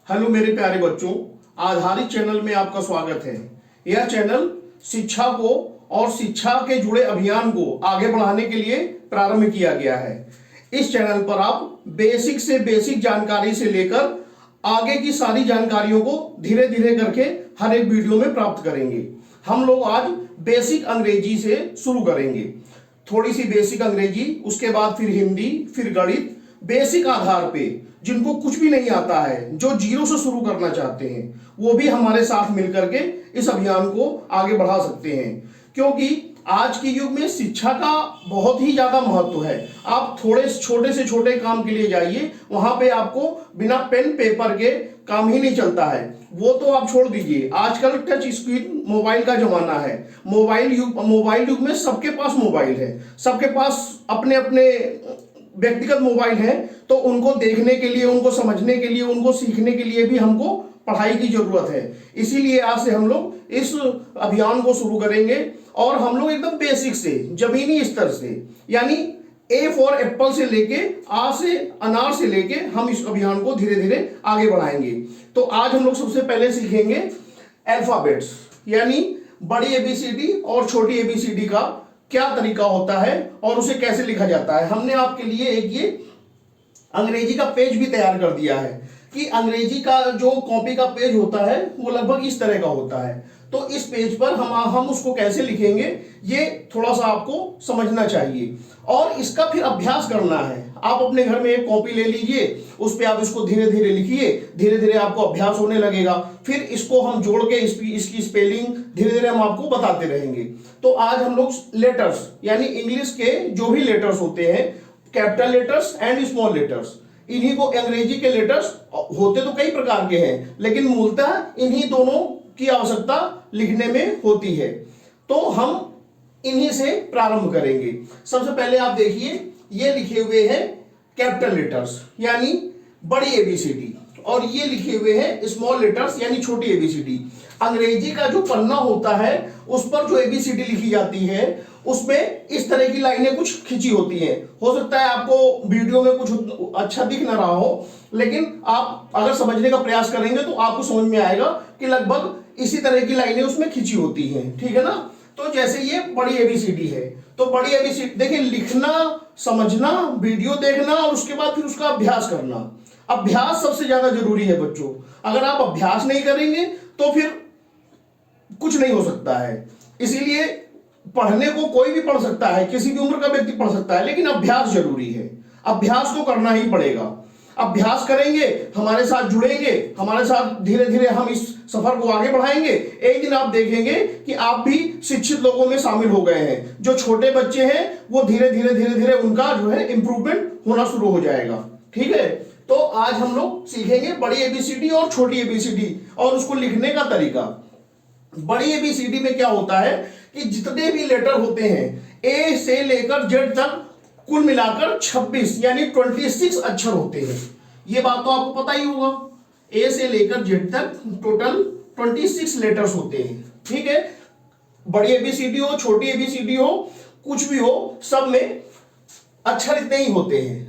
Hello मेरे प्यारे बच्चों, आधारित चैनल में आपका स्वागत है। यह चैनल शिक्षा को और शिक्षा के जुड़े अभियान को आगे बढ़ाने के लिए प्रारंभ किया गया है। इस चैनल पर आप बेसिक से बेसिक जानकारी से लेकर आगे की सारी जानकारियों को धीरे धीरे करके हर एक वीडियो में प्राप्त करेंगे। हम लोग आज बेसिक अंग्रेजी से शुरू करेंगे। थोड़ी सी बेसिक अंग्रेजी, उसके बाद फिर हिंदी, फिर गणित। बेसिक आधार पे जिनको कुछ भी नहीं आता है, जो जीरो से शुरू करना चाहते हैं, वो भी हमारे साथ मिलकर के इस अभियान को आगे बढ़ा सकते हैं। क्योंकि आज के युग में शिक्षा का बहुत ही ज्यादा महत्व है। आप थोड़े छोटे से छोटे काम के लिए जाइए, वहां पे आपको बिना पेन पेपर के काम ही नहीं चलता है। वो तो आप छोड़ दीजिए, आजकल टच स्क्रीन मोबाइल का जमाना है। मोबाइल युग में सबके पास मोबाइल है, सबके पास अपने अपने व्यक्तिगत मोबाइल है। तो उनको देखने के लिए, उनको समझने के लिए, उनको सीखने के लिए भी हमको पढ़ाई की जरूरत है। इसीलिए आज से हम लोग इस अभियान को शुरू करेंगे और हम लोग एकदम बेसिक से, जमीनी स्तर से, यानी ए फॉर एप्पल से लेके आ से अनार से लेके हम इस अभियान को धीरे धीरे आगे बढ़ाएंगे। तो आज हम लोग सबसे पहले सीखेंगे अल्फाबेट्स, यानी बड़ी एबीसीडी और छोटी एबीसीडी का क्या तरीका होता है और उसे कैसे लिखा जाता है। हमने आपके लिए एक ये अंग्रेजी का पेज भी तैयार कर दिया है कि अंग्रेजी का जो कॉपी का पेज होता है वो लगभग इस तरह का होता है। तो इस पेज पर हम उसको कैसे लिखेंगे, ये थोड़ा सा आपको समझना चाहिए और इसका फिर अभ्यास करना है। आप अपने घर में एक कॉपी ले लीजिए, उस पर आप इसको धीरे धीरे लिखिए, धीरे धीरे आपको अभ्यास होने लगेगा। फिर इसको हम जोड़ के इसकी स्पेलिंग धीरे धीरे हम आपको बताते रहेंगे। तो आज हम लोग लेटर्स, यानी इंग्लिश के जो भी लेटर्स होते हैं, capital letters and small letters, इन्हीं को, अंग्रेजी के लेटर्स होते तो कई प्रकार के हैं, लेकिन मूलतः इन्हीं दोनों की आवश्यकता लिखने में होती है। तो हम इन्हीं से प्रारंभ करेंगे। सबसे पहले आप देखिए, ये लिखे हुए हैं कैपिटल लेटर्स यानी बड़ी एबीसीडी, और ये लिखे हुए हैं स्मॉल लेटर्स यानी छोटी एबीसीडी। अंग्रेजी का जो पन्ना होता है उस पर जो एबीसीडी लिखी जाती है उसमें इस तरह की लाइनें कुछ खिंची होती हैं। हो सकता है आपको वीडियो में कुछ अच्छा दिख ना रहा हो, लेकिन आप अगर समझने का प्रयास करेंगे तो आपको समझ में आएगा कि लगभग इसी तरह की लाइनें उसमें खिंची होती हैं। ठीक है ना। तो जैसे ये बड़ी एबीसीडी है, तो बड़ी एबीसीडी देखिए, लिखना, समझना, वीडियो देखना और उसके बाद फिर उसका अभ्यास करना। अभ्यास सबसे ज्यादा जरूरी है बच्चों। अगर आप अभ्यास नहीं करेंगे तो फिर कुछ नहीं हो सकता है। इसीलिए पढ़ने को कोई भी पढ़ सकता है, किसी भी उम्र का व्यक्ति पढ़ सकता है, लेकिन अभ्यास जरूरी है। अभ्यास तो करना ही पड़ेगा। अभ्यास करेंगे, हमारे साथ जुड़ेंगे, हमारे साथ धीरे धीरे हम इस सफर को आगे बढ़ाएंगे। एक दिन आप देखेंगे कि आप भी शिक्षित लोगों में शामिल हो गए हैं। जो छोटे बच्चे हैं वो धीरे धीरे उनका जो है इंप्रूवमेंट होना शुरू हो जाएगा। ठीक है। तो आज हम लोग सीखेंगे बड़ी एबीसीडी और छोटी एबीसीडी और उसको लिखने का तरीका। बड़ी एबीसीडी में क्या होता है कि जितने भी लेटर होते हैं, ए से लेकर जेड तक, कुल मिलाकर 26 यानी 26 अक्षर होते हैं। ये बात तो आपको पता ही होगा। ए से लेकर जेड तक टोटल 26 लेटर्स होते हैं। ठीक है। बड़ी एबीसीडी हो, छोटी एबीसीडी हो, कुछ भी हो, सब में अक्षर इतने ही होते हैं।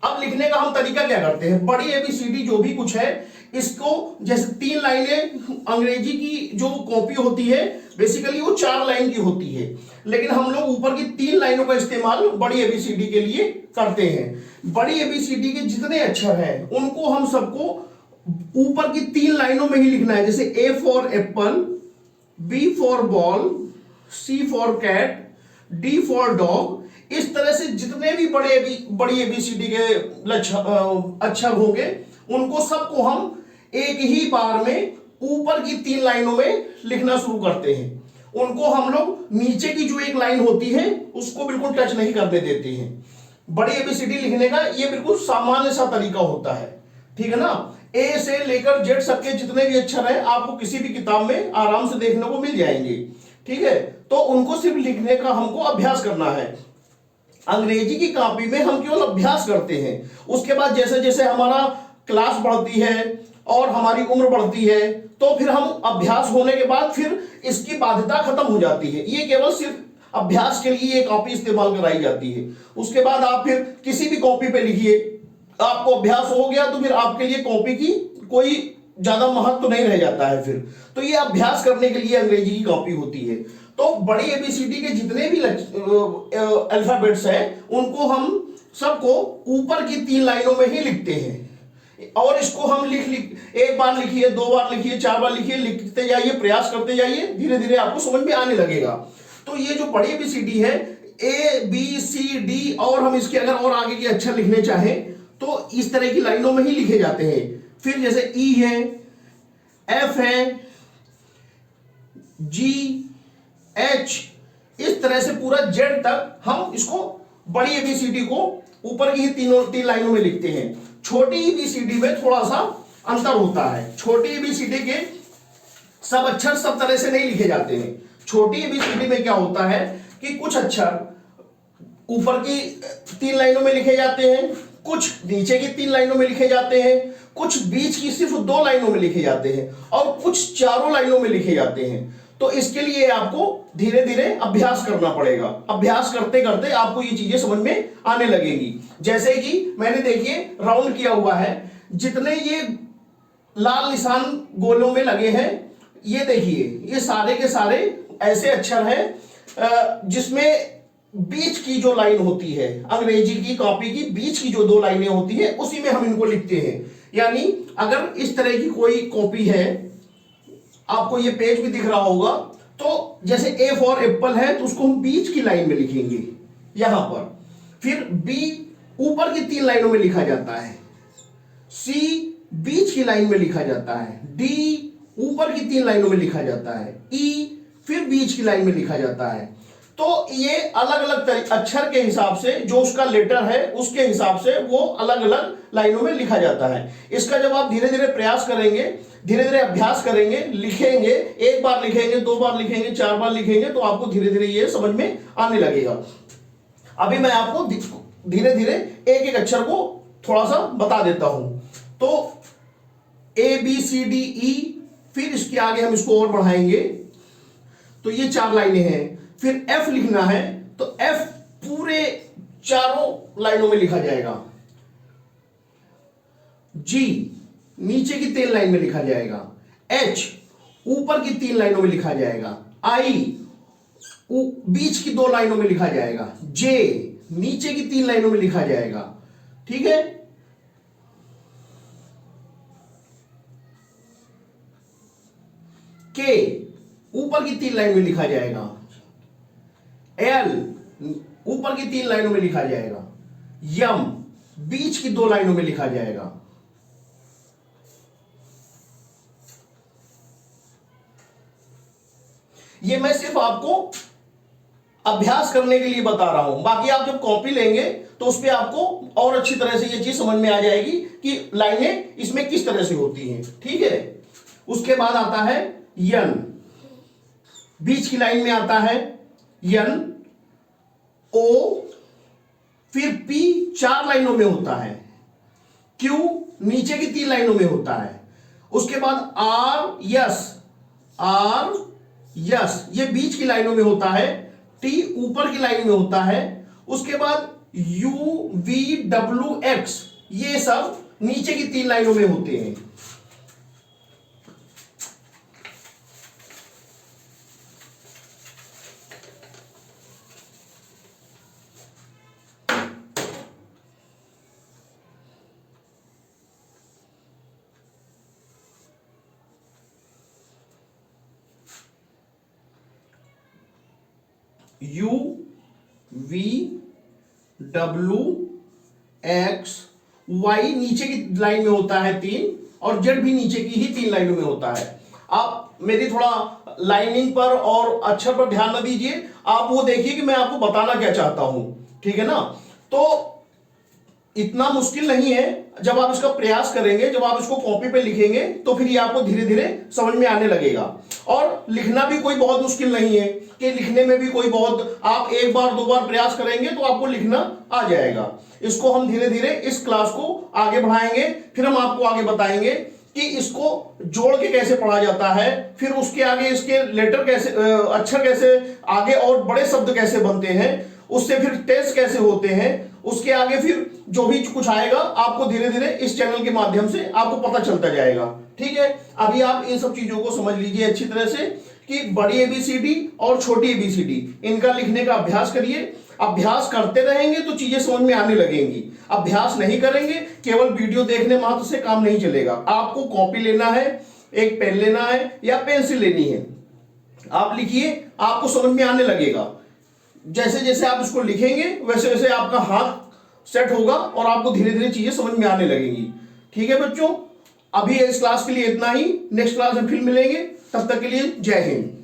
अब लिखने का हम तरीका क्या करते हैं, बड़ी एबीसीडी जो भी कुछ है इसको, जैसे 3 लाइनें अंग्रेजी की जो कॉपी होती है बेसिकली वो 4 लाइन की होती है, लेकिन हम लोग ऊपर की 3 लाइनों का इस्तेमाल बड़ी एबीसीडी के लिए करते हैं। बड़ी एबीसीडी के जितने अक्षर हैं उनको हम सबको ऊपर की 3 लाइनों में ही लिखना है। जैसे A for apple, B for ball, C for cat, D for dog. इस तरह से जितने भी बड़ी एबीसीडी के अक्षर होंगे उनको सबको हम एक ही बार में ऊपर की 3 लाइनों में लिखना शुरू करते हैं। उनको हम लोग नीचे की जो एक लाइन होती है उसको बिल्कुल टच नहीं करने देते हैं। बड़ी एबीसीडी लिखने का ये बिल्कुल सामान्य सा तरीका होता है। ठीक है ना। ए से लेकर जेड सबके जितने भी अक्षर हैं आपको किसी भी किताब में आराम से देखने को मिल जाएंगे। ठीक है। तो उनको सिर्फ लिखने का हमको अभ्यास करना है। अंग्रेजी की कॉपी में हम केवल अभ्यास करते हैं। उसके बाद जैसे जैसे हमारा क्लास बढ़ती है और हमारी उम्र बढ़ती है तो फिर हम अभ्यास होने के बाद फिर इसकी बाध्यता खत्म हो जाती है। ये केवल सिर्फ अभ्यास के लिए ये कॉपी इस्तेमाल कराई जाती है। उसके बाद आप फिर किसी भी कॉपी पे लिखिए, आपको अभ्यास हो गया तो फिर आपके लिए कॉपी की कोई ज्यादा महत्व नहीं रह जाता है फिर। तो ये अभ्यास करने के लिए अंग्रेजी की कॉपी होती है। तो बड़ी एबीसीडी के जितने भी अल्फाबेट्स हैं उनको हम सबको ऊपर की 3 लाइनों में ही लिखते हैं, और इसको हम लिख एक बार लिखिए, 2 बार लिखिए, 4 बार लिखिए, लिखते जाइए, प्रयास करते जाइए, धीरे धीरे आपको समझ में आने लगेगा। तो ये जो बड़ी एबीसीडी है ए बी सी डी, और हम इसके अगर और आगे के अक्षर लिखने चाहें तो इस तरह की लाइनों में ही लिखे जाते हैं। फिर जैसे ई है, एफ है, जी, एच, इस तरह से पूरा जेड तक हम इसको बड़ी एबीसीडी को ऊपर की ही 3 लाइनों में लिखते हैं। छोटी एबीसीडी में थोड़ा सा अंतर होता है। छोटी एबीसीडी के सब अक्षर सब तरह से नहीं लिखे जाते हैं। छोटी एबीसीडी में क्या होता है कि कुछ अक्षर ऊपर की 3 लाइनों में लिखे जाते हैं, कुछ नीचे की 3 लाइनों में लिखे जाते हैं, कुछ बीच की सिर्फ 2 लाइनों में लिखे जाते हैं, और कुछ 4 लाइनों में लिखे जाते हैं। तो इसके लिए आपको धीरे धीरे अभ्यास करना पड़ेगा। अभ्यास करते करते आपको ये चीजें समझ में आने लगेगी। जैसे कि मैंने देखिए राउंड किया हुआ है, जितने ये लाल निशान गोलों में लगे हैं, ये देखिए ये सारे के सारे ऐसे अक्षर हैं जिसमें बीच की जो लाइन होती है, अंग्रेजी की कॉपी की बीच की जो 2 लाइनें होती है, उसी में हम इनको लिखते हैं। यानी अगर इस तरह की कोई कॉपी है, आपको ये पेज भी दिख रहा होगा, तो जैसे ए फॉर एप्पल है तो उसको हम बीच की लाइन में लिखेंगे यहां पर। फिर बी ऊपर की 3 लाइनों में लिखा जाता है, सी बीच की लाइन में लिखा जाता है, डी ऊपर की 3 लाइनों में लिखा जाता है, ई फिर बीच की लाइन में लिखा जाता है। तो ये अलग अलग अक्षर के हिसाब से, जो उसका लेटर है उसके हिसाब से वो अलग अलग लाइनों में लिखा जाता है। इसका जब आप धीरे धीरे प्रयास करेंगे, धीरे धीरे अभ्यास करेंगे, लिखेंगे, 1 बार लिखेंगे, 2 बार लिखेंगे, 4 बार लिखेंगे, तो आपको धीरे धीरे ये समझ में आने लगेगा। अभी मैं आपको धीरे धीरे एक एक अक्षर को थोड़ा सा बता देता हूं। तो A B C D E, फिर इसके आगे हम इसको और बढ़ाएंगे, तो ये 4 लाइनें हैं। फिर एफ लिखना है तो एफ पूरे 4 लाइनों में लिखा जाएगा, जी नीचे की 3 लाइन में लिखा जाएगा, एच ऊपर की 3 लाइनों में लिखा जाएगा, आई बीच की 2 लाइनों में लिखा जाएगा, जे नीचे की 3 लाइनों में लिखा जाएगा। ठीक है, के ऊपर की 3 लाइन में लिखा जाएगा, एल ऊपर की 3 लाइनों में लिखा जाएगा, यम बीच की 2 लाइनों में लिखा जाएगा, ये मैं सिर्फ आपको अभ्यास करने के लिए बता रहा हूं। बाकी आप जब कॉपी लेंगे तो उस पर आपको और अच्छी तरह से ये चीज समझ में आ जाएगी कि लाइनें इसमें किस तरह से होती हैं। ठीक है, उसके बाद आता है यन, बीच की लाइन में आता है यन, ओ, फिर पी 4 लाइनों में होता है, क्यू नीचे की 3 लाइनों में होता है, उसके बाद आर यस, आर यस ये बीच की लाइनों में होता है, टी ऊपर की लाइन में होता है, उसके बाद यू वी डब्ल्यू एक्स ये सब नीचे की 3 लाइनों में होते हैं। U V W X Y नीचे की लाइन में होता है 3, और जेड भी नीचे की ही 3 लाइनों में होता है। आप मेरी थोड़ा लाइनिंग पर और अक्षर पर ध्यान न दीजिए, आप वो देखिए कि मैं आपको बताना क्या चाहता हूं। ठीक है ना, तो इतना मुश्किल नहीं है। जब आप इसका प्रयास करेंगे, जब आप इसको कॉपी पे लिखेंगे, तो फिर ये आपको धीरे धीरे समझ में आने लगेगा। और लिखना भी कोई बहुत मुश्किल नहीं है कि लिखने में भी कोई बहुत, आप 1 बार 2 बार प्रयास करेंगे तो आपको लिखना आ जाएगा। इसको हम धीरे धीरे इस क्लास को आगे बढ़ाएंगे, फिर हम आपको आगे बताएंगे कि इसको जोड़ के कैसे पढ़ा जाता है, फिर उसके आगे इसके लेटर कैसे, अक्षर कैसे आगे और बड़े शब्द कैसे बनते हैं, उससे फिर टेस्ट कैसे होते हैं, उसके आगे फिर जो भी कुछ आएगा आपको धीरे धीरे इस चैनल के माध्यम से आपको पता चलता जाएगा। ठीक है, अभी आप इन सब चीजों को समझ लीजिए अच्छी तरह से कि बड़ी एबीसीडी और छोटी एबीसीडी इनका लिखने का अभ्यास करिए। अभ्यास करते रहेंगे तो चीजें समझ में आने लगेंगी। अभ्यास नहीं करेंगे, केवल वीडियो देखने मात्र से काम नहीं चलेगा। आपको कॉपी लेना है, एक पेन लेना है या पेंसिल लेनी है, आप लिखिए, आपको समझ में आने लगेगा। जैसे जैसे आप इसको लिखेंगे वैसे वैसे आपका हाथ सेट होगा और आपको धीरे धीरे चीजें समझ में आने लगेंगी। ठीक है बच्चों, अभी इस क्लास के लिए इतना ही। नेक्स्ट क्लास में फिर मिलेंगे, तब तक के लिए जय हिंद।